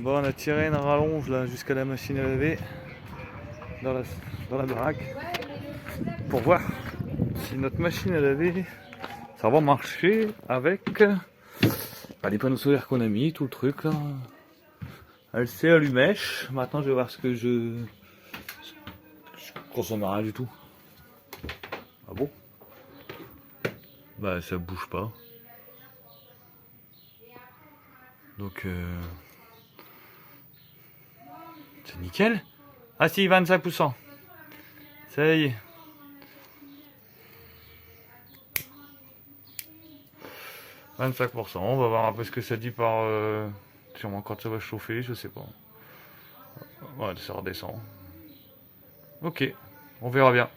Bon, on a tiré une rallonge là jusqu'à la machine à laver dans la baraque pour voir si notre machine à laver ça va marcher avec les panneaux solaires qu'on a mis, tout le truc là. Elle s'est allumèche. Maintenant je vais voir ce que je consommerai rien du tout. Ah bon? Bah ça bouge pas. Donc c'est nickel. Ah si, 25%. Ça y est. 25%. On va voir un peu ce que ça dit par... sûrement quand ça va chauffer, je sais pas. Ouais, ça redescend. Ok, on verra bien.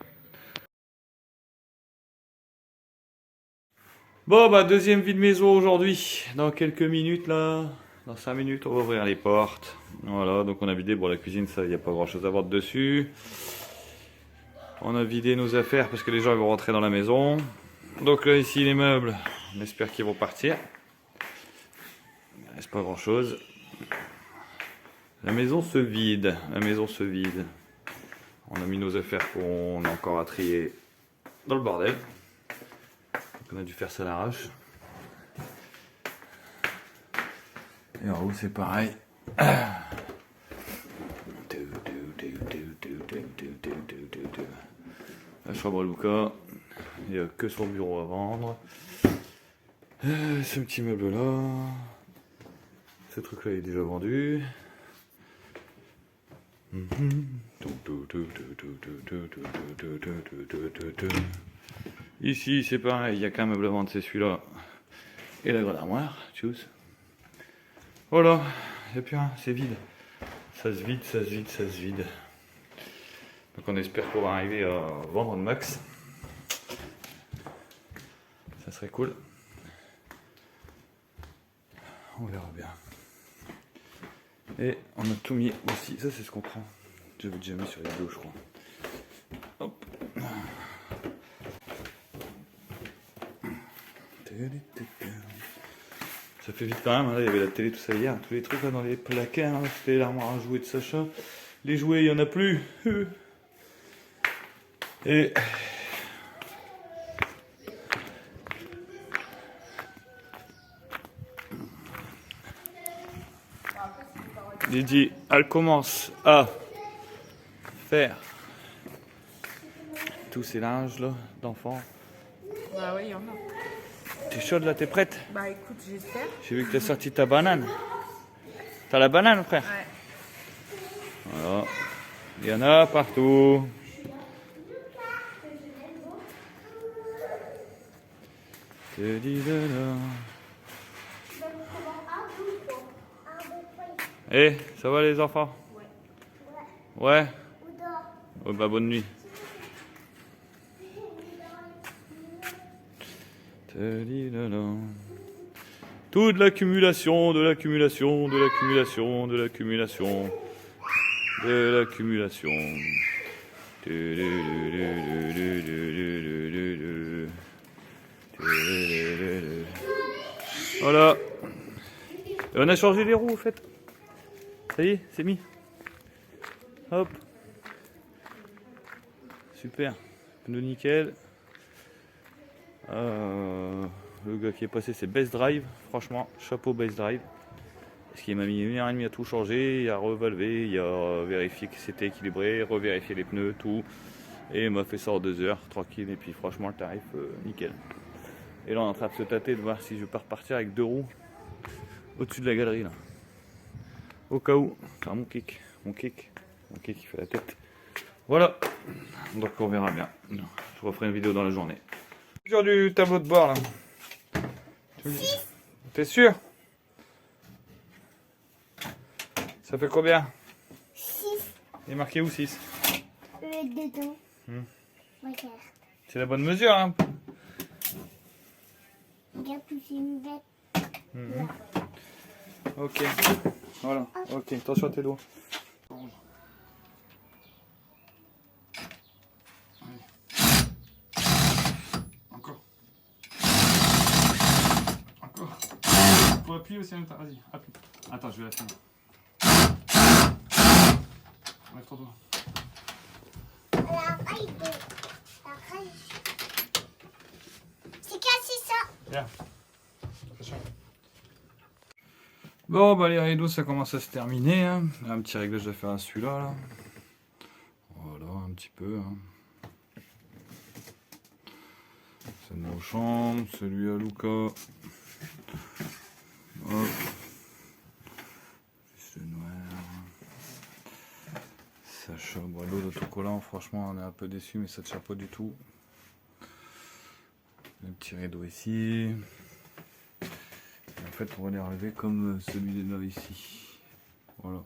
Bon, bah deuxième vide maison aujourd'hui. Dans quelques minutes là. Dans 5 minutes, on va ouvrir les portes. Voilà, donc on a vidé. Bon, la cuisine, ça, il n'y a pas grand chose à voir dessus. On a vidé nos affaires parce que les gens vont rentrer dans la maison. Donc là, ici, les meubles, on espère qu'ils vont partir. Il ne reste pas grand chose. La maison se vide. La maison se vide. On a mis nos affaires qu'on a encore à trier dans le bordel. Donc on a dû faire ça à l'arrache. Et en haut, c'est pareil. La chambre à Luca, il n'y a que son bureau à vendre. Ce petit meuble là, ce truc là est déjà vendu. Ici c'est pareil, il n'y a qu'un meuble à vendre, c'est celui-là. Et la grande armoire, tchuss. Voilà, et puis c'est vide. Ça se vide, ça se vide, ça se vide. Donc on espère qu'on va arriver à vendre le max. Ça serait cool. On verra bien. Et on a tout mis aussi. Ça c'est ce qu'on prend. J'avais déjà mis sur les vidéos je crois. Hop. Ça fait vite quand même. Là, il y avait la télé tout ça hier. Tous les trucs là dans les placards. C'était l'armoire à jouets de Sacha. Les jouets il n'y en a plus. Et Lydie, elle commence à faire tous ces linges là d'enfants. Bah oui, il y en a. T'es chaude là, t'es prête? Bah écoute, j'espère. J'ai vu que t'as sorti ta banane. T'as la banane frère? Ouais. Voilà. Il y en a partout. Eh, ça va les enfants? Ouais. Oh, bah bonne nuit. Toute l'accumulation, de l'accumulation, de l'accumulation, de l'accumulation, de l'accumulation. Voilà. Et on a changé les roues, en fait. Ça y est, c'est mis. Hop. Super. Pneu nickel. Le gars qui est passé, c'est Best Drive. Franchement, chapeau Best Drive. Parce qu'il m'a mis 1h30 à tout changer, à revalver, il a vérifié que c'était équilibré, revérifié les pneus, tout. Et il m'a fait ça en 2 heures, tranquille. Et puis franchement, le tarif, nickel. Et là, on est en train de se tâter de voir si je peux repartir avec 2 roues au-dessus de la galerie, là. Au cas où. Enfin, mon kick qui fait la tête. Voilà. Donc, on verra bien. Je referai une vidéo dans la journée. Sur du tableau de bord, là. T'es sûr? Ça fait combien? 6. Il est marqué où 6? Dedans. Regarde. C'est la bonne mesure, hein? Regarde plus une bête. Ok. Voilà. Ok. Attention à tes doigts. Encore. Encore. Faut appuyer aussi en même temps. Vas-y, appuie. Attends, je vais la finir. Lève-toi, toi. La raille de... La raille. C'est cassé ça. Viens. Attention. Bon, bah les rideaux, ça commence à se terminer. Hein. Un petit réglage à faire à celui-là. Là. Voilà, un petit peu. Hein. C'est nos chambres, celui à Luca. Hop. Juste le noir. Sacha, bon, l'eau d'autocollant, franchement, on est un peu déçu, mais ça ne tient pas du tout. Le petit rideau ici. Et en fait, on va les relever comme celui là ici. Voilà.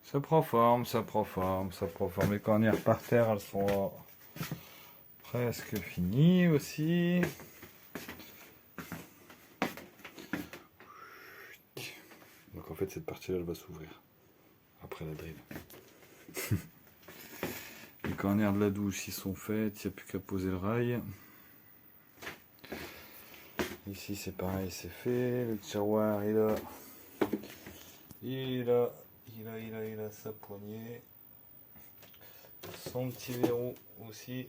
Ça prend forme, ça prend forme, ça prend forme. Les cornières par terre, elles sont presque finies aussi. Donc en fait, cette partie-là, elle va s'ouvrir après la drill. Les cornières de la douche, ils sont faites, il n'y a plus qu'à poser le rail. Ici, c'est pareil, c'est fait. Le tiroir, il a sa poignée. Son petit verrou aussi.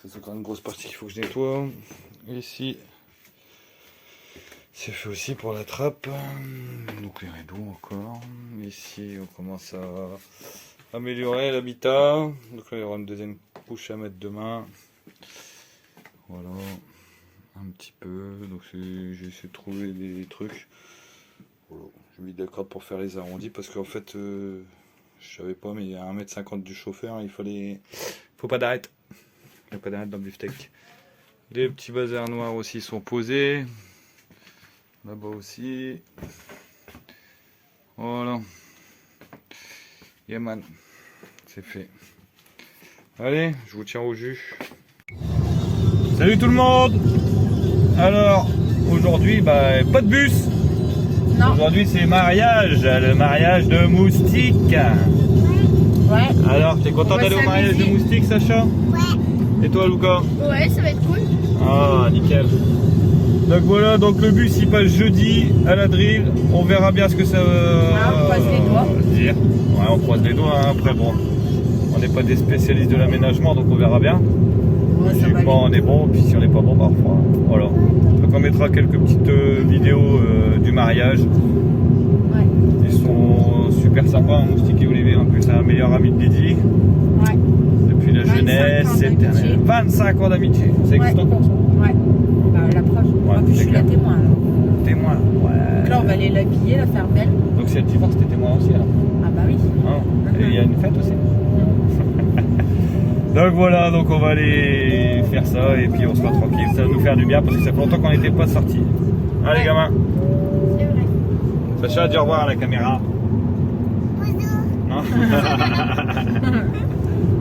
C'est encore une grosse partie qu'il faut que je nettoie. Ici, c'est fait aussi pour la trappe. Donc les rideaux encore. Ici, on commence à améliorer l'habitat. Donc là, il y aura une deuxième couche à mettre demain. Voilà. Un petit peu. Donc j'ai essayé de trouver des trucs. Voilà. J'ai mis de la corde pour faire les arrondis parce qu'en fait, je savais pas, mais il y a 1,50 m du chauffeur. Il faut pas d'arrêt. Il n'y a pas d'arrêt dans le beefsteak. Les petits bazars noirs aussi sont posés. Là-bas aussi. Voilà. Yaman. C'est fait. Allez, je vous tiens au jus. Salut tout le monde. Alors, aujourd'hui, pas de bus. Non. Aujourd'hui, c'est le mariage de Moustique. Ouais. Alors, t'es content d'aller au mariage de Moustique, Sacha? Ouais. Et toi, Luca? Ouais, ça va être cool. Ah, nickel. Donc voilà, donc le bus il passe jeudi à la drill. On verra bien ce que ça va On croise les doigts. dire. Ouais, on croise les doigts. Hein. Après, bon, on n'est pas des spécialistes de l'aménagement, donc on verra bien. Ouais, ça Si va on est bon, puis si on n'est pas bon, bah voilà. Donc on mettra quelques petites vidéos du mariage. Ouais. Ils sont super sympas, hein, Moustique et Olivier. En plus, c'est un meilleur ami de Didi. Ouais. Depuis la 25 jeunesse, ans c'est d'amitié. 25 ans d'amitié. Ça existe Ouais. encore ça? Ouais. Bah, la proche. Ouais, En plus, je c'est suis la clair. témoin. Alors. Témoin. Ouais. Donc là, on va aller l'habiller, la faire belle. Donc c'est le divorce, t'es témoin aussi alors. Ah bah oui. Hein. Et il y a une fête aussi. Donc voilà, donc on va aller faire ça et puis on sera tranquille. Ça va nous faire du bien parce que ça fait longtemps qu'on n'était pas sortis. Allez gamins. C'est vrai. Sacha, dis au revoir à la caméra. Non.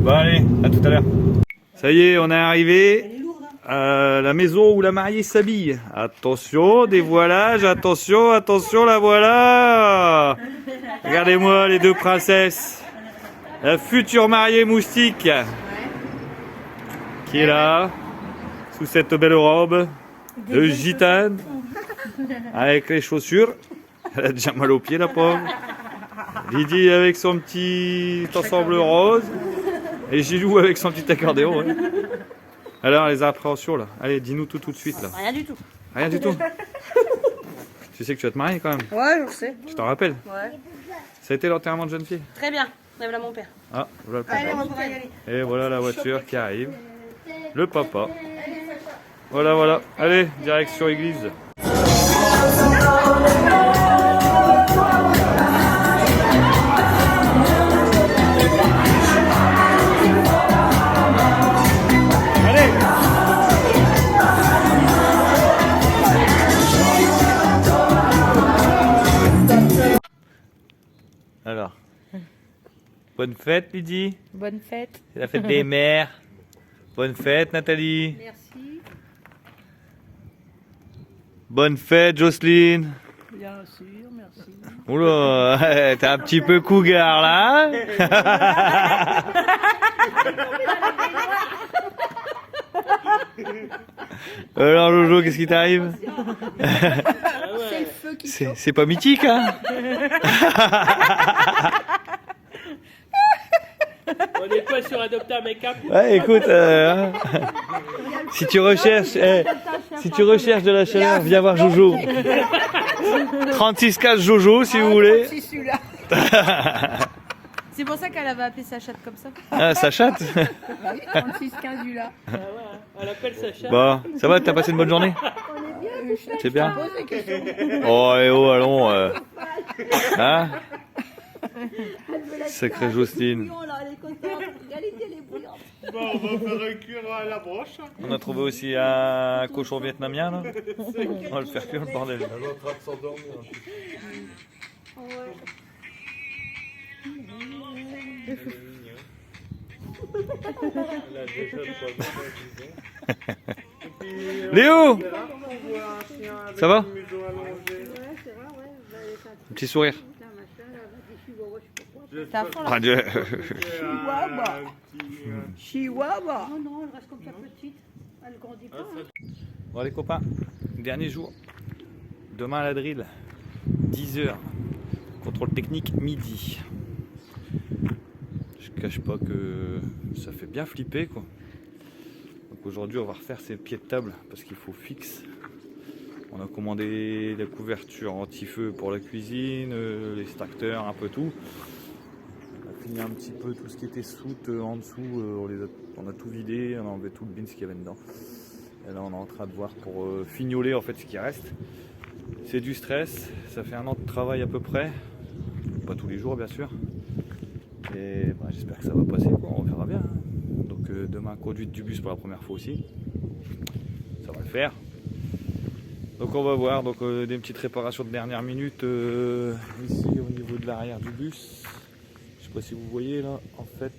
Bon allez, à tout à l'heure. Ça y est, on est arrivé à la maison où la mariée s'habille. Attention, dévoilage, attention, attention, la voilà. Regardez-moi les deux princesses. La future mariée Moustique. Qui est là, sous cette belle robe de gitane, avec les chaussures. Elle a déjà mal aux pieds, la pauvre. Lydie avec son petit ensemble rose. Et Gilou avec son petit accordéon. Ouais. Alors, les appréhensions, là. Allez, dis-nous tout de suite, là. Rien du tout. Rien du tout. Tu sais que tu vas te marier, quand même. Ouais, je sais. Tu t'en rappelles? Ouais. Ça a été l'enterrement de jeune fille. Très bien. Lève là mon père. Ah, voilà le Allez, papa. on va pouvoir y aller. Et voilà la voiture qui arrive. Le papa. Voilà, voilà. Allez, direction église. Allez. Alors. Bonne fête, Lydie. Bonne fête. C'est la fête des mères. Bonne fête, Nathalie. Merci. Bonne fête, Jocelyne. Bien sûr, merci. Oula, t'es un petit peu cougar là. Hein. Alors Jojo, qu'est-ce qui t'arrive? C'est le feu qui chauffe. C'est pas mythique, hein? On n'est pas sur adopter un make-up. Ouais, écoute, si tu recherches, si tu recherches de la chaleur, viens voir Jojo. 36 cases Jojo, si vous voulez. C'est celui-là. C'est pour ça qu'elle avait appelé sa chatte comme ça. Ah, ça chatte. Bah oui, 36-15 du là. Ah ouais, elle appelle Sacha. Bon, ça va, t'as passé une bonne journée? C'est bien. Oh, et oh, allons. Hein? Sacrée Jocelyne. Bon, on va faire cuire à la broche. On a trouvé aussi un cochon vietnamien là. On va le faire cuire le bordel. Elle est en train de s'endormir. Léo, ça va? Un petit sourire. T'es à fond là. Ah, Dieu. Chihuahua. Non, non, elle reste comme ça petite. Elle grandit pas. Bon les copains, dernier jour. Demain à la drill, 10h. Contrôle technique midi. Je cache pas que ça fait bien flipper quoi. Donc aujourd'hui on va refaire ces pieds de table parce qu'il faut fixe. On a commandé la couverture anti-feu pour la cuisine, l'extracteur, un peu tout. On a fini un petit peu tout ce qui était soute en dessous, on a tout vidé, on a enlevé tout le bin qu'il y avait dedans. Et là on est en train de voir pour fignoler en fait ce qui reste. C'est du stress, ça fait un an de travail à peu près. Pas tous les jours bien sûr. Et bah, j'espère que ça va passer quoi, on verra bien. Hein. Donc demain conduite du bus pour la première fois aussi. Ça va le faire. Donc on va voir donc, des petites réparations de dernière minute ici au niveau de l'arrière du bus. Je sais pas si vous voyez là, en fait,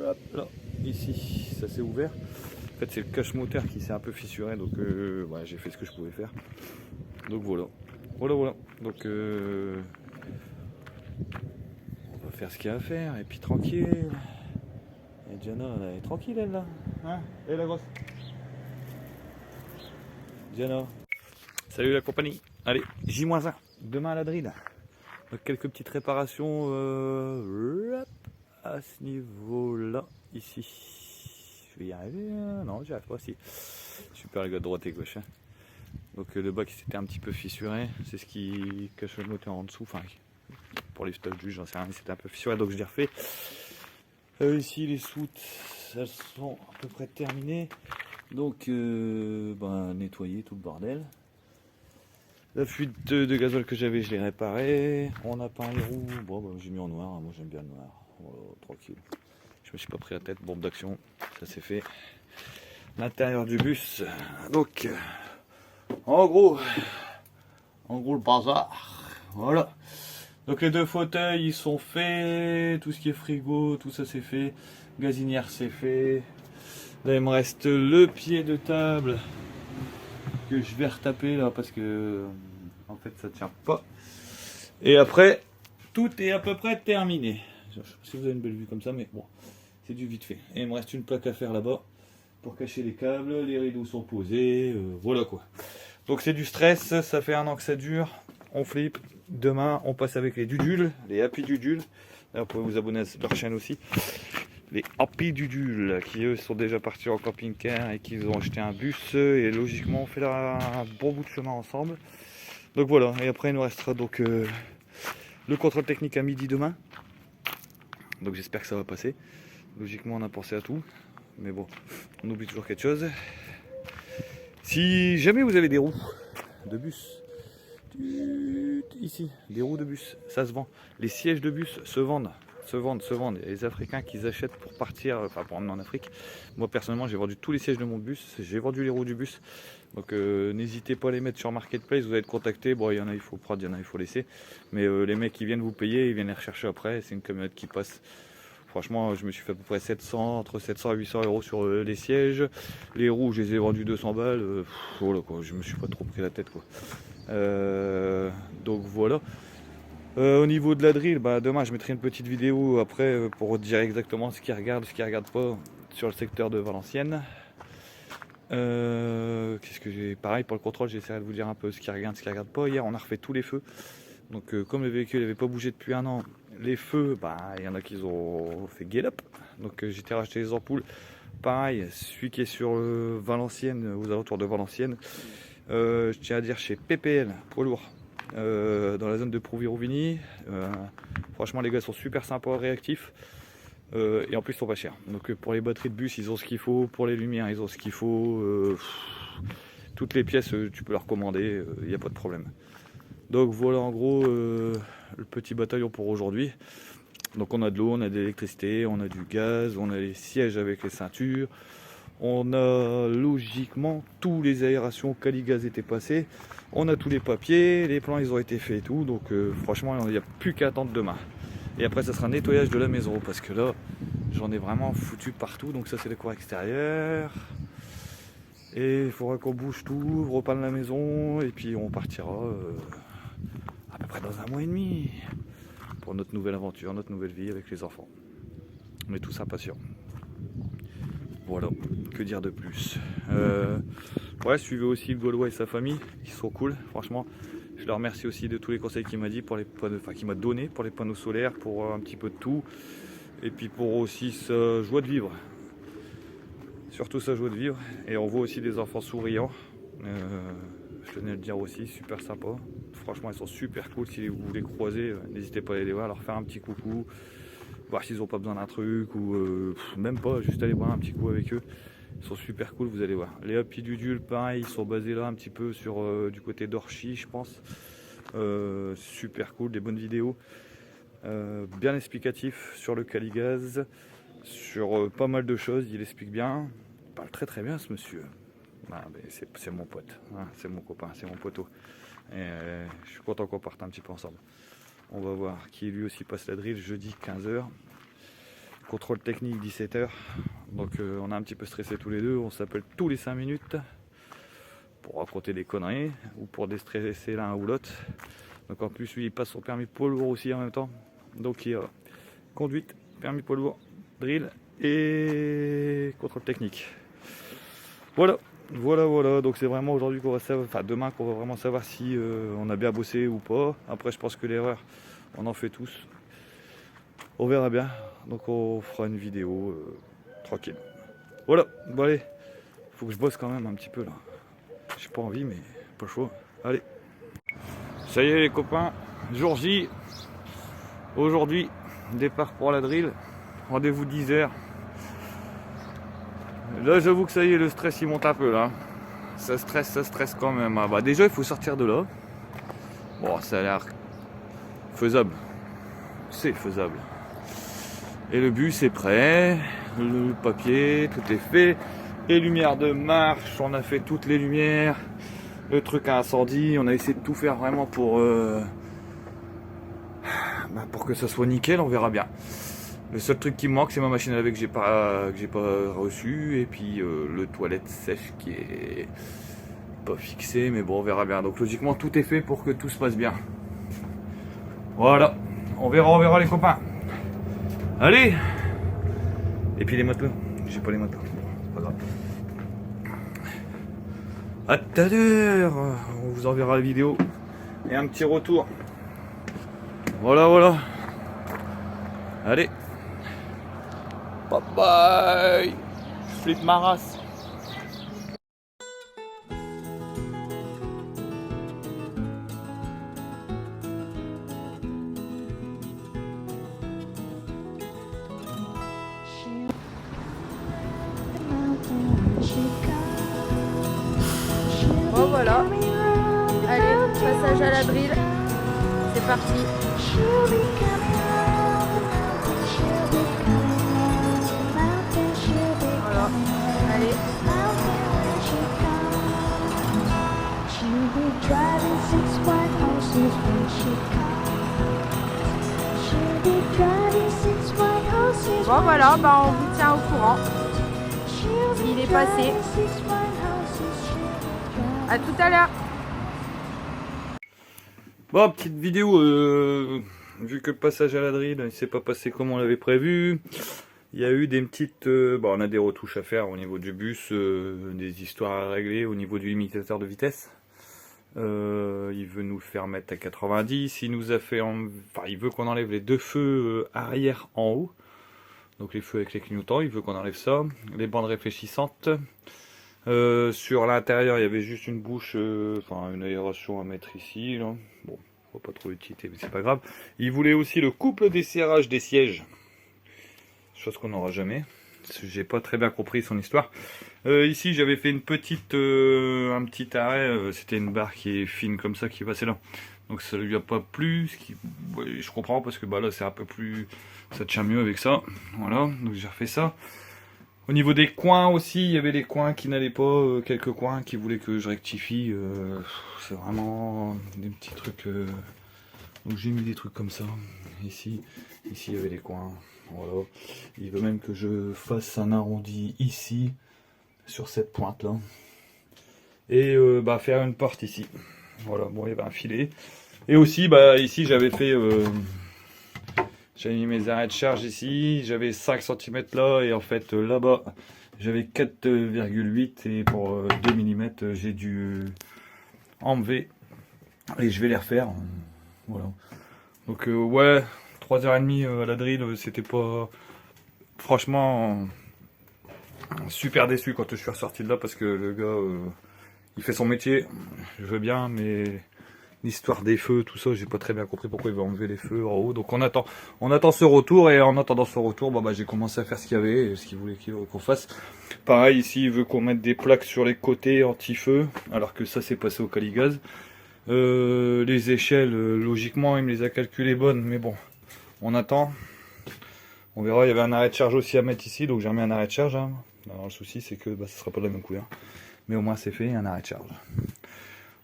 hop, là, ici, ça s'est ouvert. En fait c'est le cache moteur qui s'est un peu fissuré, donc ouais, j'ai fait ce que je pouvais faire. Donc voilà, voilà. Donc on va faire ce qu'il y a à faire et puis tranquille. Et Diana elle est tranquille elle là, hein? Et la grosse Diana. Salut la compagnie. Allez, J-1, demain à la drill. Donc, quelques petites réparations à ce niveau-là, ici. Je vais y arriver, non, j'y arrive pas, si. Super les gars de droite et gauche. Hein. Donc le bas qui s'était un petit peu fissuré, c'est ce qui cache le moteur en dessous. Enfin, pour les stages du j'en sais rien, c'était un peu fissuré, donc je l'ai refait. Ici les soutes, elles sont à peu près terminées. Donc nettoyer tout le bordel. La fuite de gazole que j'avais, je l'ai réparée. On a peint les roues. Bon, j'ai mis en noir. Hein. Moi, j'aime bien le noir. Voilà, tranquille. Je me suis pas pris la tête. Bombe d'action. Ça c'est fait. L'intérieur du bus. Donc, en gros le bazar. Voilà. Donc les deux fauteuils, ils sont faits. Tout ce qui est frigo, tout ça c'est fait. Gazinière, c'est fait. Là, il me reste le pied de table que je vais retaper là parce que en fait ça tient pas. Et après, tout est à peu près terminé. Je sais pas si vous avez une belle vue comme ça, mais bon, c'est du vite fait. Et il me reste une plaque à faire là-bas pour cacher les câbles. Les rideaux sont posés, voilà quoi. Donc c'est du stress, ça fait un an que ça dure. On flippe. Demain, on passe avec les dudules, les happy dudules. Là, vous pouvez vous abonner à leur chaîne aussi. Les Happy Dudules qui eux sont déjà partis en camping-car et qui ont acheté un bus et logiquement on fait là un bon bout de chemin ensemble. Donc voilà, et après il nous restera donc le contrôle technique à midi demain. Donc j'espère que ça va passer. Logiquement on a pensé à tout, mais bon, on oublie toujours quelque chose. Si jamais vous avez des roues de bus, ici, des roues de bus, ça se vend. Les sièges de bus se vendent. Il y a les Africains qui achètent pour partir, enfin pour emmener en Afrique. Moi personnellement j'ai vendu tous les sièges de mon bus, j'ai vendu les roues du bus. Donc n'hésitez pas à les mettre sur Marketplace, vous allez être contacté. Bon, il y en a il faut prendre, il y en a il faut laisser. Mais les mecs qui viennent vous payer, ils viennent les rechercher après, c'est une camionnette qui passe. Franchement je me suis fait à peu près 700, entre 700 et 800 euros sur les sièges. Les roues je les ai vendus 200 balles, voilà quoi, je me suis pas trop pris la tête quoi. Donc voilà. Au niveau de la drill, demain je mettrai une petite vidéo après pour dire exactement ce qu'ils regardent, ce qu'ils regardent pas sur le secteur de Valenciennes. Qu'est-ce que j'ai. Pareil pour le contrôle, j'essaierai de vous dire un peu ce qu'ils regardent, ce qu'ils regardent pas. Hier on a refait tous les feux. Donc comme le véhicule n'avait pas bougé depuis un an, Les feux, bah, il y en a qui ont fait get-up. Donc j'ai été racheter les ampoules. Pareil, celui qui est sur Valenciennes, aux alentours de Valenciennes. Je tiens à dire chez PPL, poids lourd, dans la zone de Prouvé-Rouvigny. Franchement, les gars sont super sympas, réactifs. Et en plus, ils sont pas chers. Donc pour les batteries de bus, ils ont ce qu'il faut. Pour les lumières, ils ont ce qu'il faut. Toutes les pièces, tu peux leur commander, il n'y a pas de problème. Donc voilà en gros le petit bataillon pour aujourd'hui. Donc on a de l'eau, on a de l'électricité, on a du gaz, on a les sièges avec les ceintures. On a logiquement tous les aérations Caligaz étaient passées. On a tous les papiers, les plans ils ont été faits et tout. Donc franchement il n'y a plus qu'à attendre demain. Et après ça sera un nettoyage de la maison parce que là j'en ai vraiment foutu partout. Donc ça c'est le cours extérieur. Et il faudra qu'on bouge tout, repeindre la maison et puis on partira à peu près dans 1 mois et demi pour notre nouvelle aventure, notre nouvelle vie avec les enfants. On est tous impatients. Voilà, que dire de plus. Ouais, suivez aussi le Gaulois et sa famille, qui sont cool, franchement. Je leur remercie aussi de tous les conseils qu'il m'a dit pour les panneaux, enfin qu'il m'a donné pour les panneaux solaires, pour un petit peu de tout, et puis pour aussi sa joie de vivre. Surtout sa joie de vivre. Et on voit aussi des enfants souriants. Je tenais à le dire aussi, super sympa. Franchement, ils sont super cool. Si vous les croisez, n'hésitez pas à aller les voir, leur faire un petit coucou, voir s'ils n'ont pas besoin d'un truc ou même pas, juste aller boire un petit coup avec eux. Ils sont super cool, vous allez voir. Les Happy Dudul, pareil, ils sont basés là un petit peu sur du côté d'Orchy, je pense. Super cool, des bonnes vidéos. Bien explicatif sur le Caligaz, sur pas mal de choses, il explique bien. Il parle très très bien ce monsieur. Ah, c'est mon pote, hein, c'est mon copain, c'est mon poteau. Et je suis content qu'on parte un petit peu ensemble. On va voir qui lui aussi passe la drill jeudi 15h. Contrôle technique 17h. Donc on a un petit peu stressé tous les deux. On s'appelle tous les 5 minutes pour raconter des conneries ou pour déstresser l'un ou l'autre. Donc en plus lui il passe son permis poids lourd aussi en même temps. Donc il y a conduite, permis poids lourd, drill et contrôle technique. Voilà, donc c'est vraiment aujourd'hui qu'on va savoir, enfin demain qu'on va vraiment savoir si on a bien bossé ou pas. Après je pense que l'erreur, on en fait tous. On verra bien, donc on fera une vidéo tranquille. Voilà, bon allez, faut que je bosse quand même un petit peu là. J'ai pas envie mais pas le choix. Allez. Ça y est les copains, jour J. Aujourd'hui, départ pour la drill. Rendez-vous 10h. Là j'avoue que ça y est, le stress il monte un peu là. Ça stresse quand même. Ah, bah, déjà il faut sortir de là. Bon ça a l'air faisable. C'est faisable. Et le bus est prêt. Le papier, tout est fait. Les lumières de marche, on a fait toutes les lumières. Le truc à incendie, on a essayé de tout faire vraiment pour que ça soit nickel, on verra bien. Le seul truc qui me manque, c'est ma machine à laver que j'ai pas reçue, et puis le toilette sèche qui est pas fixé, mais bon, on verra bien. Donc logiquement, tout est fait pour que tout se passe bien. Voilà, on verra les copains. Allez. Et puis les matelas, j'ai pas les matelas, c'est pas grave. À tout à l'heure, on vous enverra la vidéo et un petit retour. Voilà. Allez. Bye bye. Je flippe ma race. Bon voilà. Allez, passage à la drill. C'est parti. Voilà. Allez. Bon voilà, bah on vous tient au courant. Il est passé. À tout à l'heure. Bon, petite vidéo, vu que le passage à la drill, il s'est pas passé comme on l'avait prévu. Il y a eu des petites... bon, on a des retouches à faire au niveau du bus, des histoires à régler au niveau du limitateur de vitesse. Il veut nous le faire mettre à 90. Il nous a fait, il veut qu'on enlève les 2 feux arrière en haut. Donc les feux avec les clignotants, il veut qu'on enlève ça. Les bandes réfléchissantes. Sur l'intérieur, il y avait juste une bouche, une aération à mettre ici. Là. Bon, je vois pas trop l'utilité, mais c'est pas grave. Il voulait aussi le couple desserrage des sièges. Chose qu'on n'aura jamais. J'ai pas très bien compris son histoire. Ici, j'avais fait un petit arrêt. C'était une barre qui est fine comme ça qui passait là. Donc ça lui a pas plu. Je comprends parce que là c'est un peu plus, ça tient mieux avec ça. Voilà. Donc j'ai refait ça. Au niveau des coins aussi, il y avait des coins qui n'allaient pas, quelques coins qui voulaient que je rectifie. C'est vraiment des petits trucs. Donc j'ai mis des trucs comme ça. Ici il y avait des coins. Voilà. Il veut même que je fasse un arrondi ici, sur cette pointe là. Et faire une porte ici. Voilà, bon, il y avait un filet. Et aussi, ici j'avais fait. J'avais mis mes arrêts de charge ici, j'avais 5 cm là, et en fait là-bas j'avais 4,8 et pour 2 mm j'ai dû enlever et je vais les refaire. Voilà. Donc ouais, 3h30 à la drill, c'était pas... Franchement, super déçu quand je suis ressorti de là parce que le gars, il fait son métier, je veux bien, mais... L'histoire des feux, tout ça, j'ai pas très bien compris pourquoi il veut enlever les feux en haut. Donc on attend ce retour, et en attendant ce retour, j'ai commencé à faire ce qu'il y avait, et ce qu'il voulait qu'on fasse. Pareil, ici, il veut qu'on mette des plaques sur les côtés anti-feu, alors que ça c'est passé au caligaz. Les échelles, logiquement, il me les a calculées bonnes, mais bon, on attend. On verra, il y avait un arrêt de charge aussi à mettre ici, donc j'ai remis un arrêt de charge. Hein. Alors le souci c'est que ce sera pas de la même couleur. Mais au moins c'est fait, un arrêt de charge.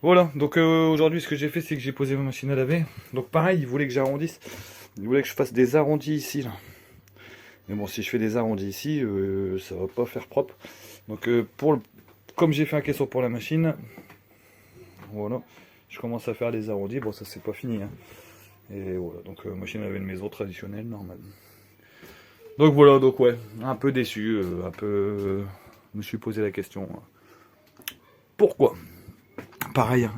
Voilà, donc aujourd'hui ce que j'ai fait c'est que j'ai posé ma machine à laver. Donc pareil, il voulait que j'arrondisse. Il voulait que je fasse des arrondis ici là. Mais bon, si je fais des arrondis ici, ça va pas faire propre. Donc comme j'ai fait un caisson pour la machine, voilà, je commence à faire les arrondis. Bon, ça c'est pas fini. Hein. Et voilà, donc machine à laver de maison traditionnelle, normale. Donc voilà, donc ouais, un peu déçu, je me suis posé la question. Pourquoi ? Pareil,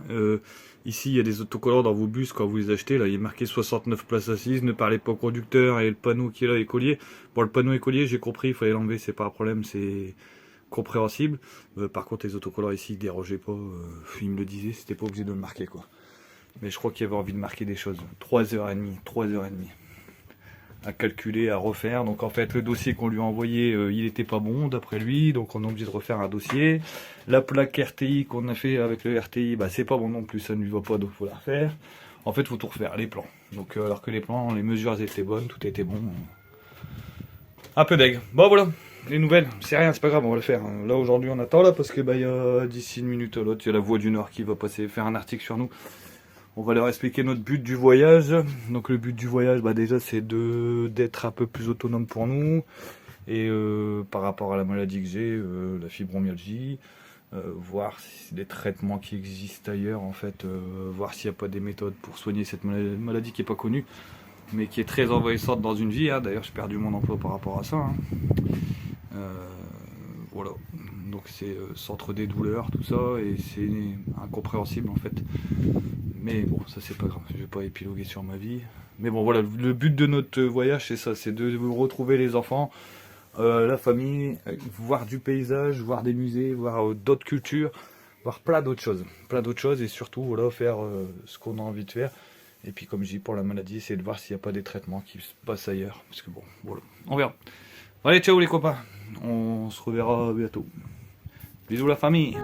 ici il y a des autocollants dans vos bus quand vous les achetez, là il est marqué 69 places assises, ne parlez pas au conducteur, et le panneau qui est là, écolier. Bon, le panneau écolier, j'ai compris, il fallait l'enlever, c'est pas un problème, c'est compréhensible. Par contre les autocollants ici, ils dérogeaient pas, il me le disait, c'était pas obligé de le marquer quoi. Mais je crois qu'il avait envie de marquer des choses. 3h30 à calculer, à refaire. Donc en fait le dossier qu'on lui a envoyé, il était pas bon d'après lui, donc on est obligé de refaire un dossier. La plaque RTI qu'on a fait avec le RTI, c'est pas bon non plus, ça ne lui va pas, donc faut la refaire. En fait faut tout refaire, les plans. Donc alors que les plans, les mesures étaient bonnes, tout était bon. Un peu deg. Bon voilà, les nouvelles, c'est rien, c'est pas grave, on va le faire. Là aujourd'hui on attend là parce que il y a d'ici une minute à l'autre, il y a la Voix du Nord qui va passer faire un article sur nous. On va leur expliquer notre but du voyage. Donc le but du voyage, déjà c'est d'être un peu plus autonome pour nous. Et par rapport à la maladie que j'ai, la fibromyalgie, voir si des traitements qui existent ailleurs, en fait, voir s'il n'y a pas des méthodes pour soigner cette maladie qui n'est pas connue, mais qui est très envahissante dans une vie. Hein. D'ailleurs j'ai perdu mon emploi par rapport à ça. Hein. Voilà. Donc c'est centre des douleurs, tout ça, et c'est incompréhensible en fait. Mais bon, ça c'est pas grave, je vais pas épiloguer sur ma vie. Mais bon voilà, le but de notre voyage c'est ça, c'est de retrouver les enfants, la famille, voir du paysage, voir des musées, voir d'autres cultures, voir plein d'autres choses, et surtout voilà, faire ce qu'on a envie de faire. Et puis comme je dis, pour la maladie, c'est de voir s'il n'y a pas des traitements qui se passent ailleurs, parce que bon, voilà, on verra. Allez, ciao les copains, on se reverra bientôt. Bisous la famille.